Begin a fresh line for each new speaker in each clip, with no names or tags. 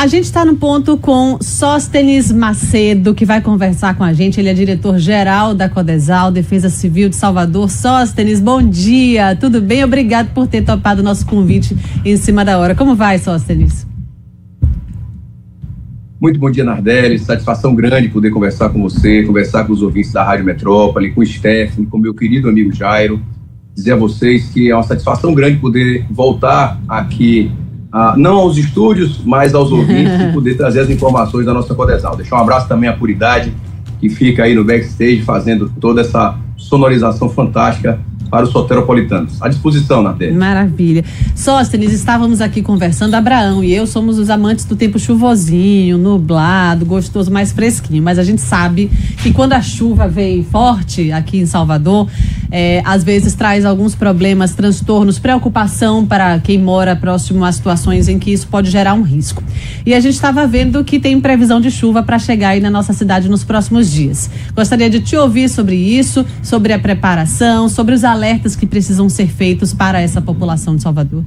A gente está no ponto com Sóstenes Macedo, que vai conversar com a gente. Ele é diretor-geral da Codesal, Defesa Civil de Salvador. Sóstenes, bom dia, tudo bem? Obrigado por ter topado o nosso convite em cima da hora. Como vai, Sóstenes?
Muito bom dia, Nardelli. Satisfação grande poder conversar com você, conversar com os ouvintes da Rádio Metrópole, com o Stephanie, com meu querido amigo Jairo. Dizer a vocês que é uma satisfação grande poder voltar aqui, não aos estúdios, mas aos ouvintes e poder trazer as informações da nossa Codesal. Deixar um abraço também à Puridade, que fica aí no backstage fazendo toda essa sonorização fantástica para os soteropolitanos. À disposição, Nardelli.
Maravilha. Sóstenes, estávamos aqui conversando, Abraão e eu somos os amantes do tempo chuvosinho, nublado, gostoso, mais fresquinho, mas a gente sabe que quando a chuva vem forte aqui em Salvador, às vezes traz alguns problemas, transtornos, preocupação para quem mora próximo a situações em que isso pode gerar um risco. E a gente estava vendo que tem previsão de chuva para chegar aí na nossa cidade nos próximos dias. Gostaria de te ouvir sobre isso, sobre a preparação, sobre os alertas que precisam ser feitos para essa população de Salvador.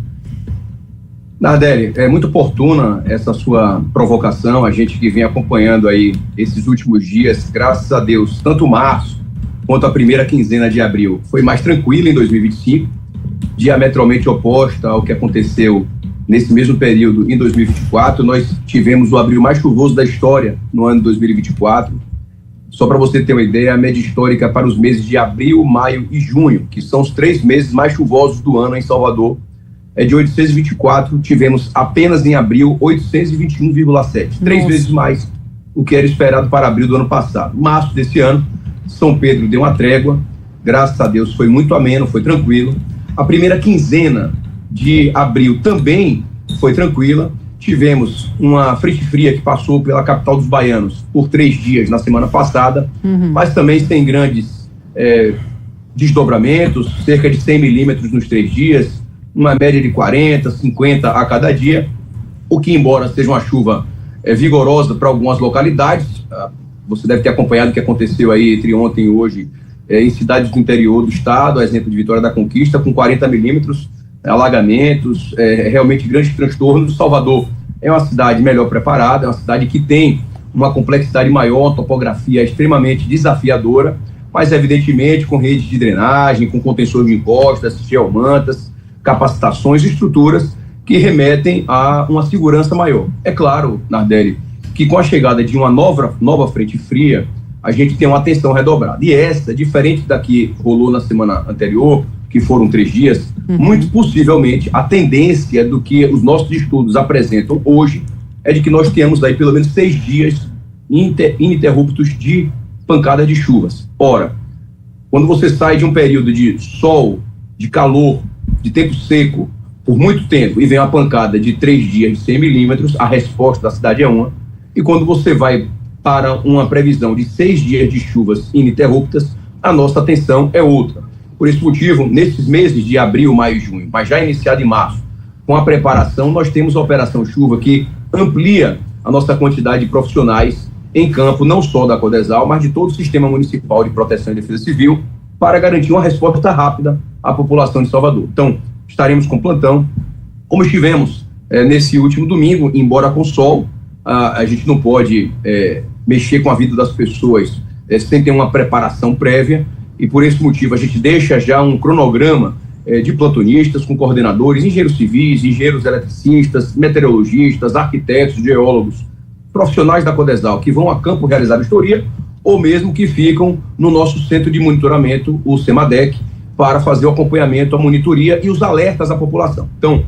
Nardelli, é muito oportuna essa sua provocação, a gente que vem acompanhando aí esses últimos dias, graças a Deus, tanto março quanto a primeira quinzena de abril foi mais tranquila em 2025, diametralmente oposta ao que aconteceu nesse mesmo período em 2024. Nós tivemos o abril mais chuvoso da história no ano de 2024. Só para você ter uma ideia, a média histórica para os meses de abril, maio e junho, que são os 3 meses mais chuvosos do ano em Salvador, é de 824, tivemos apenas em abril 821,7, 3 vezes mais o que era esperado para abril do ano passado. Março desse ano, São Pedro deu uma trégua, graças a Deus foi muito ameno, foi tranquilo. A primeira quinzena de abril também foi tranquila. Tivemos uma frente fria que passou pela capital dos baianos por 3 dias na semana passada, mas também sem grandes desdobramentos, cerca de 100 milímetros nos 3 dias, uma média de 40, 50 a cada dia, o que, embora seja uma chuva vigorosa para algumas localidades, você deve ter acompanhado o que aconteceu aí entre ontem e hoje em cidades do interior do estado, a exemplo de Vitória da Conquista, com 40 milímetros, alagamentos, realmente grandes transtornos. Salvador é uma cidade melhor preparada, é uma cidade que tem uma complexidade maior, uma topografia extremamente desafiadora, mas evidentemente com redes de drenagem, com contenções de encostas, geomantas, capacitações e estruturas que remetem a uma segurança maior. É claro, Nardelli, que com a chegada de uma nova frente fria, a gente tem uma atenção redobrada. E essa, diferente da que rolou na semana anterior, que foram 3 dias, muito possivelmente a tendência do que os nossos estudos apresentam hoje é de que nós tenhamos aí pelo menos 6 dias ininterruptos de pancada de chuvas. Ora, quando você sai de um período de sol, de calor, de tempo seco, por muito tempo, e vem uma pancada de 3 dias de 100 milímetros, a resposta da cidade é uma. E quando você vai para uma previsão de 6 dias de chuvas ininterruptas, a nossa atenção é outra. Por esse motivo, nesses meses de abril, maio e junho, mas já iniciado em março, com a preparação, nós temos a Operação Chuva, que amplia a nossa quantidade de profissionais em campo, não só da Codesal, mas de todo o Sistema Municipal de Proteção e Defesa Civil, para garantir uma resposta rápida à população de Salvador. Então, estaremos com plantão, como estivemos nesse último domingo, embora com sol. A gente não pode mexer com a vida das pessoas sem ter uma preparação prévia, e por esse motivo a gente deixa já um cronograma de plantonistas com coordenadores, engenheiros civis, engenheiros eletricistas, meteorologistas, arquitetos, geólogos, profissionais da Codesal que vão a campo realizar vistoria, ou mesmo que ficam no nosso centro de monitoramento, o CEMADEC, para fazer o acompanhamento, a monitoria e os alertas à população. Então,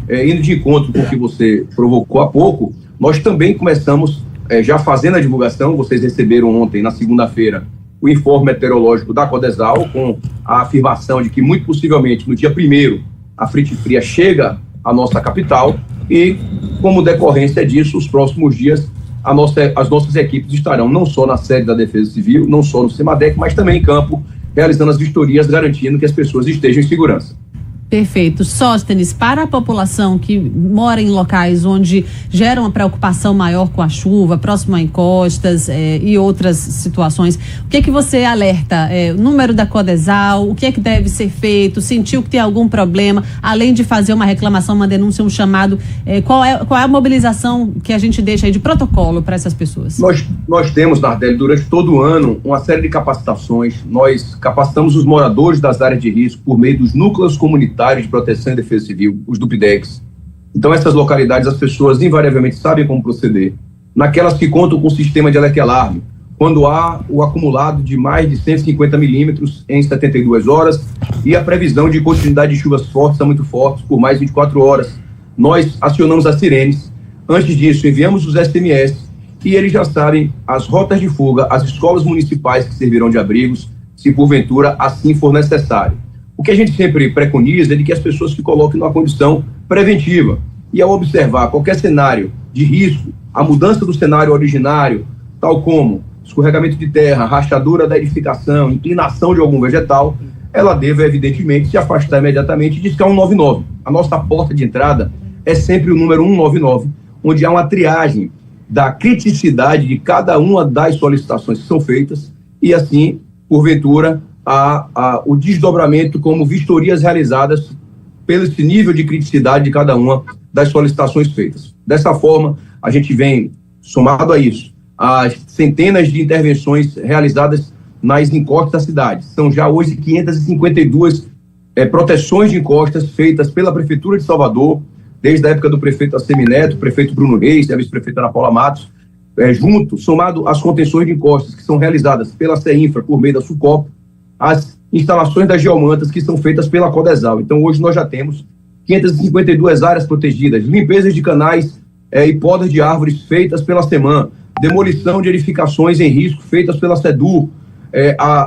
indo de encontro com o que você provocou há pouco, nós também começamos já fazendo a divulgação. Vocês receberam ontem, na segunda-feira, o informe meteorológico da Codesal, com a afirmação de que, muito possivelmente, no dia 1º, a frente fria chega à nossa capital e, como decorrência disso, os próximos dias, as nossas equipes estarão não só na sede da Defesa Civil, não só no CEMADEC, mas também em campo, realizando as vistorias, garantindo que as pessoas estejam em segurança.
Perfeito. Sóstenes, para a população que mora em locais onde gera uma preocupação maior com a chuva, próximo a encostas e outras situações, o que é que você alerta? O número da Codesal, o que é que deve ser feito? Sentiu que tem algum problema? Além de fazer uma reclamação, uma denúncia, um chamado, qual é a mobilização que a gente deixa aí de protocolo para essas pessoas?
Nós temos, Nardelli, durante todo o ano, uma série de capacitações. Nós capacitamos os moradores das áreas de risco por meio dos núcleos comunitários de proteção e defesa civil, os DUPDECs. Então, essas localidades, as pessoas invariavelmente sabem como proceder. Naquelas que contam com o sistema de alerta e alarme, quando há o acumulado de mais de 150 milímetros em 72 horas e a previsão de continuidade de chuvas fortes a muito fortes por mais 24 horas, nós acionamos as sirenes. Antes disso, enviamos os SMS e eles já sabem as rotas de fuga, as escolas municipais que servirão de abrigos, se porventura assim for necessário. O que a gente sempre preconiza é de que as pessoas se coloquem numa condição preventiva. E ao observar qualquer cenário de risco, a mudança do cenário originário, tal como escorregamento de terra, rachadura da edificação, inclinação de algum vegetal, ela deve, evidentemente, se afastar imediatamente e discar 199. A nossa porta de entrada é sempre o número 199, onde há uma triagem da criticidade de cada uma das solicitações que são feitas e, assim, porventura, o desdobramento como vistorias realizadas pelo esse nível de criticidade de cada uma das solicitações feitas. Dessa forma, a gente vem, somado a isso, as centenas de intervenções realizadas nas encostas da cidade. São já hoje 552 proteções de encostas feitas pela Prefeitura de Salvador, desde a época do prefeito Assemineto, prefeito Bruno Reis e a vice-prefeita Ana Paula Matos, somado às contenções de encostas que são realizadas pela CEINFRA por meio da SUCOP, as instalações das geomantas que são feitas pela Codesal. Então, hoje nós já temos 552 áreas protegidas, limpezas de canais e podas de árvores feitas pela SEMAN, demolição de edificações em risco feitas pela SEDUR,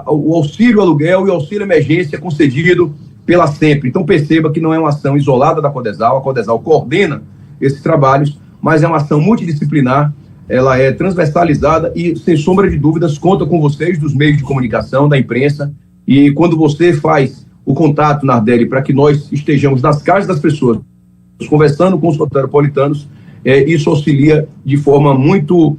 o auxílio aluguel e o auxílio emergência concedido pela SEMPRE. Então, perceba que não é uma ação isolada da Codesal, a Codesal coordena esses trabalhos, mas é uma ação multidisciplinar, ela é transversalizada e, sem sombra de dúvidas, conta com vocês dos meios de comunicação, da imprensa. E quando você faz o contato, Nardelli, para que nós estejamos nas casas das pessoas, conversando com os soteropolitanos, isso auxilia de forma muito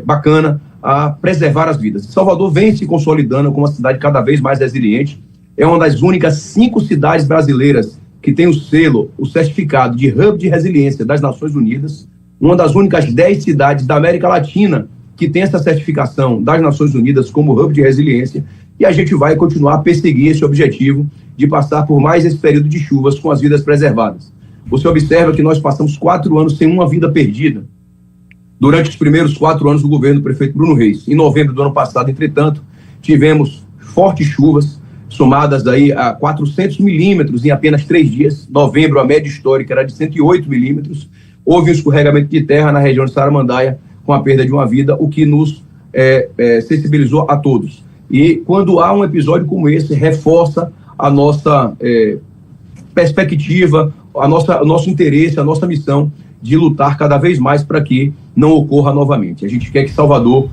bacana a preservar as vidas. Salvador vem se consolidando como uma cidade cada vez mais resiliente. É uma das únicas 5 cidades brasileiras que tem o selo, o certificado de Hub de Resiliência das Nações Unidas, uma das únicas 10 cidades da América Latina que tem essa certificação das Nações Unidas como Hub de Resiliência. E a gente vai continuar a perseguir esse objetivo de passar por mais esse período de chuvas com as vidas preservadas. Você observa que nós passamos 4 anos sem uma vida perdida durante os primeiros 4 anos do governo do prefeito Bruno Reis. Em novembro do ano passado, entretanto, tivemos fortes chuvas, somadas aí a 400 milímetros em apenas 3 dias. Novembro, a média histórica era de 108 milímetros. Houve um escorregamento de terra na região de Saramandaia com a perda de uma vida, o que nos sensibilizou a todos. E quando há um episódio como esse, reforça a nossa perspectiva, o nosso interesse, a nossa missão de lutar cada vez mais para que não ocorra novamente. A gente quer que Salvador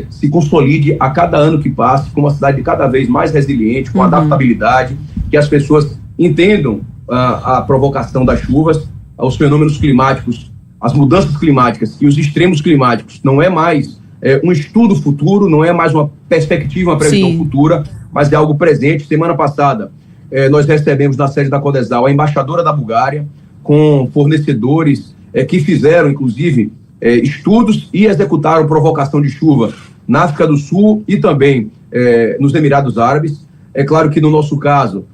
se consolide a cada ano que passe como uma cidade cada vez mais resiliente, com adaptabilidade, que as pessoas entendam a provocação das chuvas, os fenômenos climáticos, as mudanças climáticas e os extremos climáticos. Não é mais um estudo futuro, não é mais uma perspectiva, uma previsão futura, mas é algo presente. Semana passada, nós recebemos na sede da Codesal a embaixadora da Bulgária, com fornecedores que fizeram, inclusive, estudos e executaram provocação de chuva na África do Sul e também nos Emirados Árabes. É claro que no nosso caso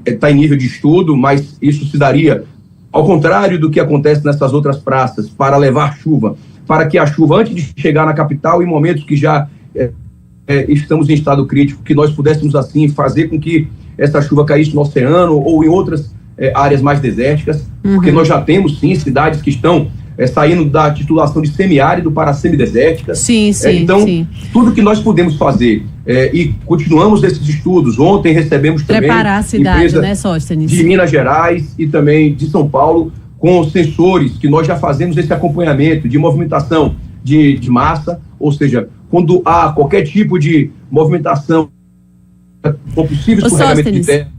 está em nível de estudo, mas isso se daria ao contrário do que acontece nessas outras praças, para levar chuva, para que a chuva, antes de chegar na capital, em momentos que já estamos em estado crítico, que nós pudéssemos assim fazer com que essa chuva caísse no oceano ou em outras áreas mais desérticas, porque nós já temos sim cidades que estão saindo da titulação de semiárido para semidesérticas. Então, tudo que nós podemos fazer e continuamos esses estudos. Ontem recebemos também
preparar a cidade, né, Sóstenes?
De Minas Gerais e também de São Paulo, com sensores que nós já fazemos esse acompanhamento de movimentação de massa, ou seja, quando há qualquer tipo de movimentação com possível escorregamento de terra.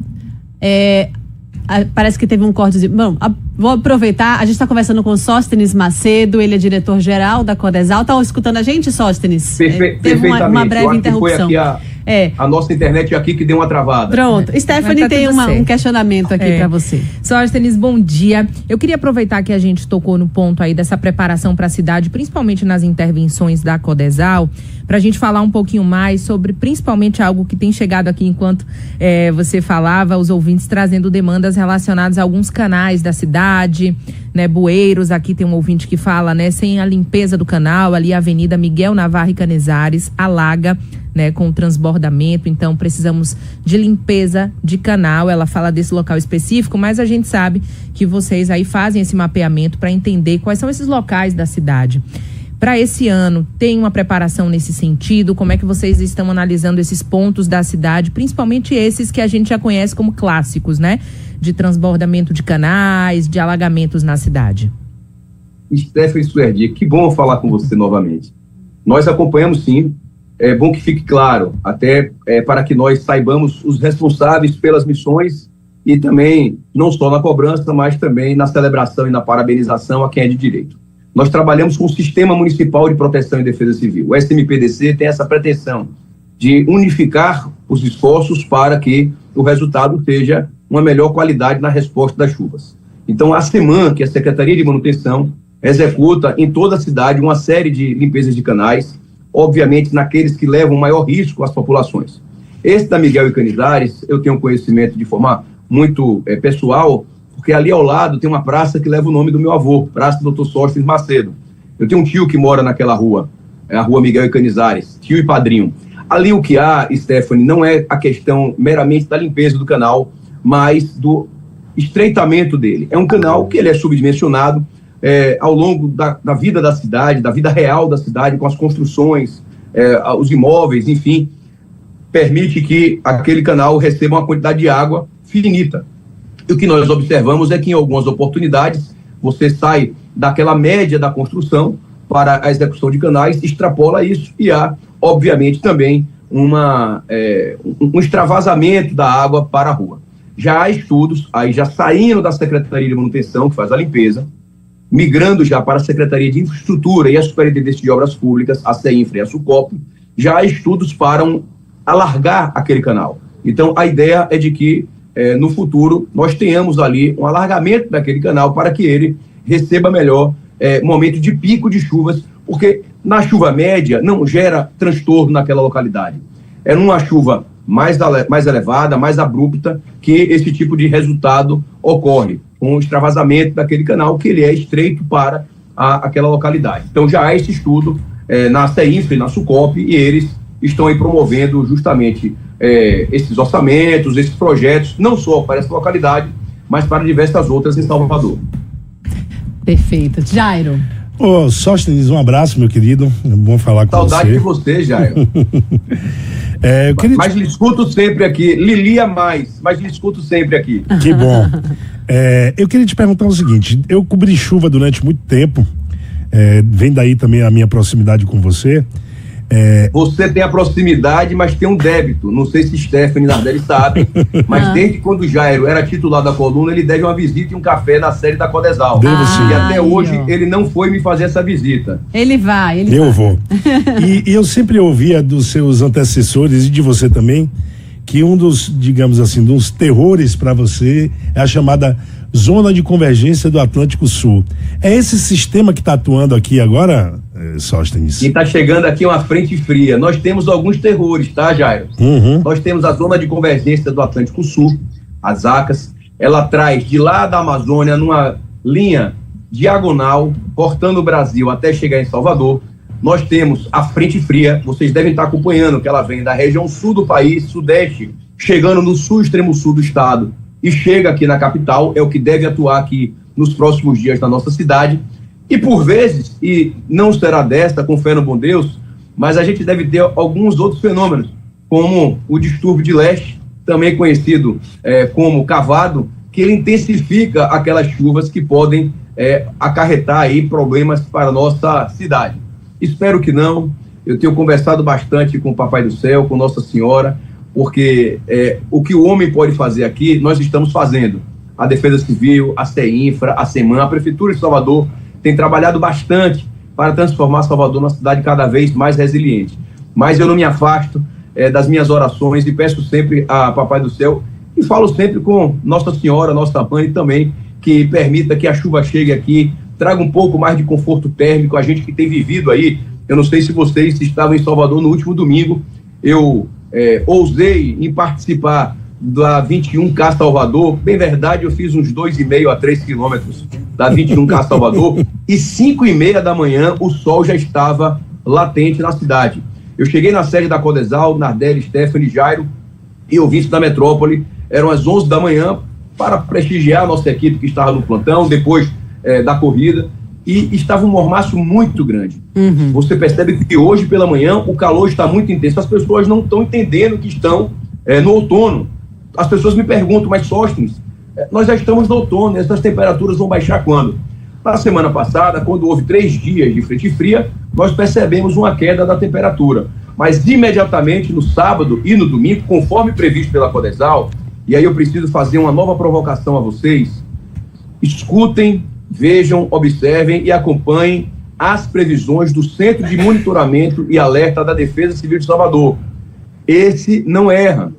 Parece que teve um corte. Bom, vou aproveitar, a gente está conversando com o Sóstenes Macedo, ele é diretor-geral da Codesal. Tá escutando a gente, Sóstenes? Teve uma breve interrupção.
Foi aqui a nossa internet aqui que deu uma travada.
Pronto. Stephanie tem um questionamento aqui para você.
Sóstenes, bom dia. Eu queria aproveitar que a gente tocou no ponto aí dessa preparação para a cidade, principalmente nas intervenções da Codesal, para a gente falar um pouquinho mais sobre principalmente algo que tem chegado aqui enquanto você falava, os ouvintes trazendo demandas relacionadas a alguns canais da cidade, né, bueiros. Aqui tem um ouvinte que fala, né, sem a limpeza do canal, ali a Avenida Miguel Navarro e Canizares alaga, né, com o transbordamento, então precisamos de limpeza de canal. Ela fala desse local específico, mas a gente sabe que vocês aí fazem esse mapeamento para entender quais são esses locais da cidade. Para esse ano, tem uma preparação nesse sentido? Como é que vocês estão analisando esses pontos da cidade, principalmente esses que a gente já conhece como clássicos, né? De transbordamento de canais, de alagamentos na cidade.
Stephanie Suerdi, que bom falar com você novamente. Nós acompanhamos sim, é bom que fique claro, até para que nós saibamos os responsáveis pelas missões e também, não só na cobrança, mas também na celebração e na parabenização a quem é de direito. Nós trabalhamos com o Sistema Municipal de Proteção e Defesa Civil. O SMPDC tem essa pretensão de unificar os esforços para que o resultado seja uma melhor qualidade na resposta das chuvas. Então, a SEMAN, que é a Secretaria de Manutenção, executa em toda a cidade uma série de limpezas de canais, obviamente naqueles que levam maior risco às populações. Esse da Miguel e Canizares, eu tenho conhecimento de forma muito pessoal, porque ali ao lado tem uma praça que leva o nome do meu avô, Praça Dr. Sóstenes Macedo. Eu tenho um tio que mora naquela rua, a Rua Miguel e Canizares, tio e padrinho. Ali o que há, Stephanie, não é a questão meramente da limpeza do canal, mas do estreitamento dele. É um canal que ele é subdimensionado ao longo da vida da cidade, da vida real da cidade, com as construções, os imóveis, enfim, permite que aquele canal receba uma quantidade de água finita. E o que nós observamos é que em algumas oportunidades você sai daquela média da construção para a execução de canais, extrapola isso e há, obviamente, também um extravasamento da água para a rua. Já há estudos, aí já saindo da Secretaria de Manutenção, que faz a limpeza, migrando já para a Secretaria de Infraestrutura e a Superintendência de Obras Públicas, a CEINFRA e a SUCOP, já há estudos para alargar aquele canal. Então, a ideia é de que no futuro, nós tenhamos ali um alargamento daquele canal para que ele receba melhor momento de pico de chuvas, porque na chuva média não gera transtorno naquela localidade. É numa chuva mais elevada, mais abrupta, que esse tipo de resultado ocorre, com o extravasamento daquele canal, que ele é estreito para aquela localidade. Então já há esse estudo na CEINFRA e na SUCOP, e eles estão aí promovendo justamente esses orçamentos, esses projetos, não só para essa localidade, mas para diversas outras em Salvador.
Perfeito. Jairo.
Ô, Sóstenes, um abraço, meu querido. É bom falar com você.
Saudade de você, Jairo. Mas lhe escuto sempre aqui. Lilia mais, mas lhe escuto sempre aqui.
Que bom. Eu queria te perguntar o seguinte: eu cobri chuva durante muito tempo. Vem daí também a minha proximidade com você.
Você tem a proximidade, mas tem um débito. Não sei se Stephanie Nardelli sabe, mas desde quando o Jairo era titular da coluna, ele deve uma visita e um café na série da Codesal. E até hoje ele não foi me fazer essa visita.
Ele vai.
Eu vou. E eu sempre ouvia dos seus antecessores e de você também, que um dos, digamos assim, dos terrores para você é a chamada Zona de Convergência do Atlântico Sul. É esse sistema que está atuando aqui agora, Sóstenes?
E está chegando aqui uma frente fria. Nós temos alguns terrores, tá, Jairo? Nós temos a Zona de Convergência do Atlântico Sul, as ACAS. Ela traz de lá da Amazônia, numa linha diagonal, cortando o Brasil até chegar em Salvador. Nós temos a frente fria, vocês devem estar acompanhando, que ela vem da região sul do país, sudeste, chegando no sul, extremo sul do estado, e chega aqui na capital, é o que deve atuar aqui nos próximos dias na nossa cidade. E por vezes, e não será desta, com fé no bom Deus, mas a gente deve ter alguns outros fenômenos, como o distúrbio de leste, também conhecido como cavado, que ele intensifica aquelas chuvas que podem acarretar aí problemas para a nossa cidade. Espero que não. Eu tenho conversado bastante com o Papai do Céu, com Nossa Senhora, porque o que o homem pode fazer aqui, nós estamos fazendo. a Defesa Civil, a CEINFRA, a SEMAN, a Prefeitura de Salvador tem trabalhado bastante para transformar Salvador numa cidade cada vez mais resiliente. Mas eu não me afasto das minhas orações e peço sempre a Papai do Céu e falo sempre com Nossa Senhora, nossa mãe também, que permita que a chuva chegue aqui, traga um pouco mais de conforto térmico, a gente que tem vivido aí. Eu não sei se vocês estavam em Salvador no último domingo, eu ousei em participar da 21K Salvador. Bem verdade, eu fiz uns 2,5 a 3 quilômetros da 21K Salvador e 5:30 da manhã o sol já estava latente na cidade. Eu cheguei na sede da Codesal, Nardelli, Stephanie, Jairo e ouvintes da metrópole. Eram as 11 da manhã para prestigiar a nossa equipe que estava no plantão depois da corrida, e estava um mormaço muito grande. Você percebe que hoje pela manhã o calor está muito intenso, as pessoas não estão entendendo que estão no outono. As pessoas me perguntam, mas Sóstenes, nós já estamos no outono, essas temperaturas vão baixar quando? Na semana passada, quando houve 3 dias de frente fria, nós percebemos uma queda da temperatura, mas imediatamente no sábado e no domingo, conforme previsto pela Codesal, e aí eu preciso fazer uma nova provocação a vocês, escutem, vejam, observem e acompanhem as previsões do Centro de Monitoramento e Alerta da Defesa Civil de Salvador. Esse não erra.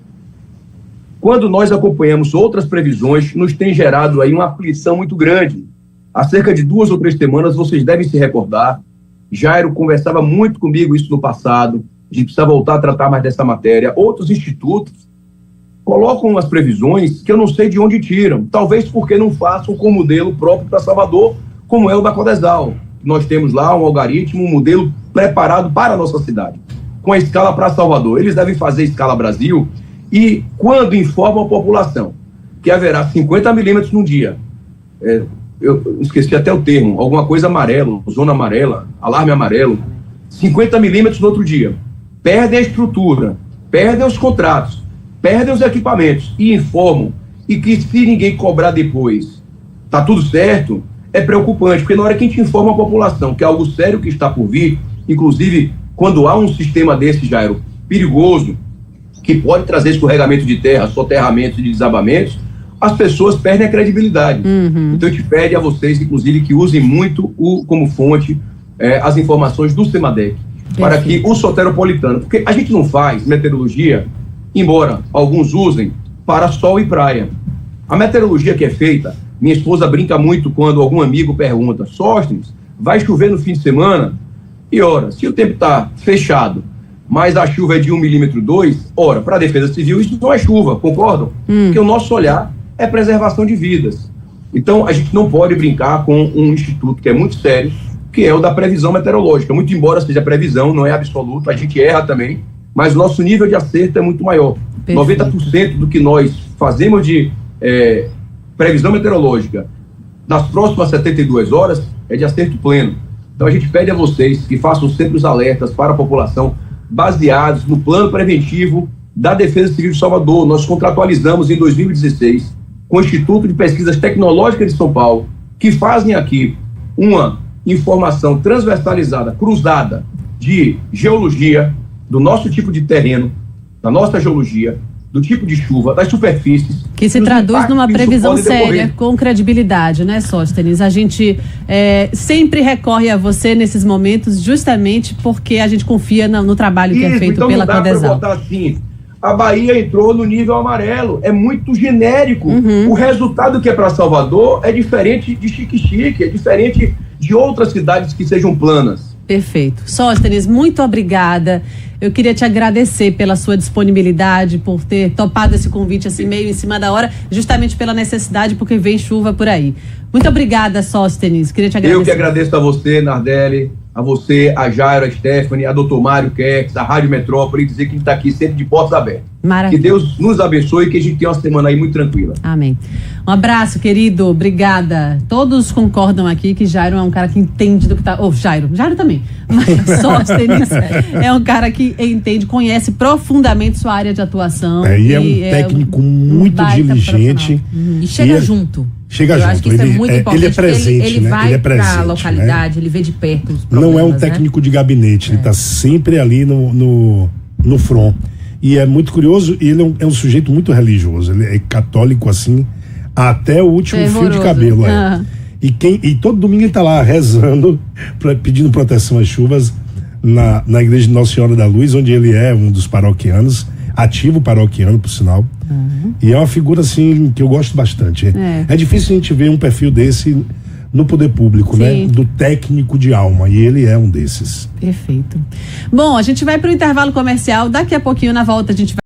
Quando nós acompanhamos outras previsões, nos tem gerado aí uma aflição muito grande. Há cerca de 2 ou 3 semanas, vocês devem se recordar, Jairo conversava muito comigo isso no passado, a gente precisa voltar a tratar mais dessa matéria. Outros institutos colocam as previsões que eu não sei de onde tiram, talvez porque não façam com modelo próprio para Salvador, como é o da Codesal. Nós temos lá um algoritmo, um modelo preparado para a nossa cidade, com a escala para Salvador. Eles devem fazer escala Brasil e quando informam a população que haverá 50 milímetros num dia, eu esqueci até o termo, alguma coisa amarelo, zona amarela, alarme amarelo, 50 milímetros no outro dia, perdem a estrutura, perdem os contratos, perdem os equipamentos e informam, e que se ninguém cobrar depois, tá tudo certo, é preocupante, porque na hora que a gente informa a população que é algo sério que está por vir, inclusive quando há um sistema desse, Jairo, perigoso, que pode trazer escorregamento de terra, soterramentos e desabamentos, as pessoas perdem a credibilidade. Então a gente pede a vocês, inclusive, que usem muito como fonte as informações do CEMADEC, para que o soteropolitano, porque a gente não faz meteorologia, embora alguns usem, para sol e praia. A meteorologia que é feita, minha esposa brinca muito quando algum amigo pergunta, Sóstenes, vai chover no fim de semana? E ora, se o tempo está fechado, mas a chuva é de 1,2 milímetros, ora, para a Defesa Civil isso não é chuva, concordam? Porque o nosso olhar é preservação de vidas. Então, a gente não pode brincar com um instituto que é muito sério, que é o da previsão meteorológica. Muito embora seja previsão, não é absoluto, a gente erra também, mas o nosso nível de acerto é muito maior. Perfeito. 90% do que nós fazemos de previsão meteorológica nas próximas 72 horas é de acerto pleno. Então, a gente pede a vocês que façam sempre os alertas para a população baseados no plano preventivo da Defesa Civil de Salvador. Nós contratualizamos em 2016 com o Instituto de Pesquisas Tecnológicas de São Paulo, que fazem aqui uma informação transversalizada, cruzada de geologia, do nosso tipo de terreno, da nossa geologia, do tipo de chuva, das superfícies. Que se traduz numa previsão séria, com credibilidade, né, Sóstenes? A gente sempre recorre a você nesses momentos, justamente porque a gente confia no trabalho que é feito então pela Codesal. Botar assim, a Bahia entrou no nível amarelo, é muito genérico. O resultado que é para Salvador é diferente de Xique-Xique, é diferente de outras cidades que sejam planas. Perfeito. Sóstenes, muito obrigada. Eu queria te agradecer pela sua disponibilidade, por ter topado esse convite assim meio em cima da hora, justamente pela necessidade, porque vem chuva por aí. Muito obrigada, Sóstenes. Queria te agradecer. Eu que agradeço a você, Nardelli, a você, a Jairo, a Stephanie, a Dr. Mário Kex, a Rádio Metrópole, dizer que a gente está aqui sempre de portas abertas. Maravilha. Que Deus nos abençoe e que a gente tenha uma semana aí muito tranquila. Amém. Um abraço, querido. Obrigada. Todos concordam aqui que Jairo é um cara que entende do que tá... Jairo também. Mas Sóstenes é um cara que entende, conhece profundamente sua área de atuação. E é um técnico muito diligente. E chega junto. Chega junto. Acho que isso é muito importante. Ele é presente, ele vai para a localidade, ele vê de perto os problemas. Não é um técnico de gabinete, ele está sempre ali no front. E é muito curioso, ele é um sujeito muito religioso, ele é católico assim,
até o último fio de cabelo. E todo domingo ele está lá rezando, pedindo proteção às chuvas na igreja de Nossa Senhora da Luz, onde ele é um dos paroquianos, ativo paroquiano, por sinal. E é uma figura assim que eu gosto bastante. É difícil a gente ver um perfil desse no poder público, né? Do técnico de alma, e ele é um desses.
Perfeito. Bom, a gente vai para o intervalo comercial, daqui a pouquinho na volta a gente vai